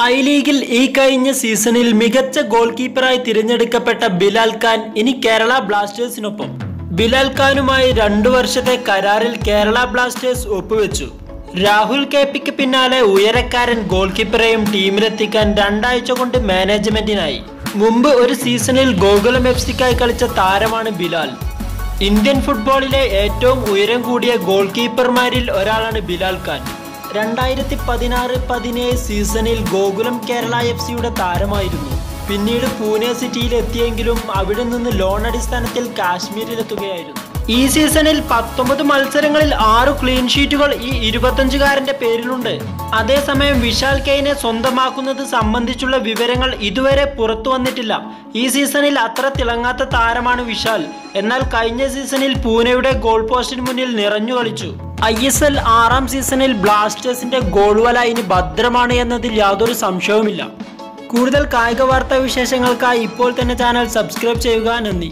I ലീഗിൽ ഈ കഴിഞ്ഞ സീസണിൽ മികച്ച ഗോൾ കീപ്പറായി തിരഞ്ഞെടുക്കപ്പെട്ട ബിലാൽ ഖാൻ ഇനി കേരള ബ്ലാസ്റ്റേഴ്സിനൊപ്പം. ബിലാൽ ഖാനുമായി 2 വർഷത്തെ കരാറിൽ കേരള ബ്ലാസ്റ്റേഴ്സ് ഒപ്പുവെച്ചു. രാഹുൽ കെപിക്ക് പിന്നാലെ ഉയരക്കാരൻ ഗോൾ കീപ്പറെയും ടീമിലെത്തിക്കാൻ 2 ആഴ്ച കൊണ്ട് മാനേജ്മെന്റിനായി. മുമ്പ് ഒരു സീസണിൽ ഗോകുലം എഫ്സിക്കായി കളിച്ച താരമാണ് ബിലാൽ. ഇന്ത്യൻ ഫുട്ബോളിലെ ഏറ്റവും ഉയരം കൂടിയ ഗോൾ കീപ്പർമാരിൽ ഒരാളാണ് ബിലാൽ ഖാൻ. 2016-17 സീസണിൽ ഗോകുലം കേരള എഫ്സിയുടെ താരമായിരുന്നു. പിന്നീട് പൂനെ സിറ്റിയിൽ എത്തിയെങ്കിലും അവിടെ നിന്ന് ലോൺ അടിസ്ഥാനത്തിൽ കാശ്മീരിലെത്തുകയായിരുന്നു. ഈ സീസണിൽ 19 മത്സരങ്ങളിൽ 6 ക്ലീൻ ഷീറ്റുകൾ ഈ 25-കാരന്റെ പേരിലുണ്ട്. അതേസമയം വിശാൽ കെയ്നെ സ്വന്തമാക്കുന്നത് സംബന്ധിച്ചുള്ള വിവരങ്ങൾ ഇതുവരെ പുറത്തു വന്നിട്ടില്ല. ഈ സീസണിൽ അത്ര തിളങ്ങാത്ത താരമാണ് വിശാൽ. എന്നാൽ കഴിഞ്ഞ സീസണിൽ പൂനെയുടെ ഗോൾ പോസ്റ്റിന് മുന്നിൽ നിറഞ്ഞു കളിച്ചു. ISL 6-ാം സീസണിൽ ബ്ലാസ്റ്റേഴ്സിന്റെ ഗോൾ വല ഇനി ഭദ്രമാണ് എന്നതിൽ യാതൊരു സംശയവുമില്ല. കൂടുതൽ കായിക വാർത്താ വിശേഷങ്ങൾക്കായി ഇപ്പോൾ തന്നെ ചാനൽ സബ്സ്ക്രൈബ് ചെയ്യുക. നന്ദി.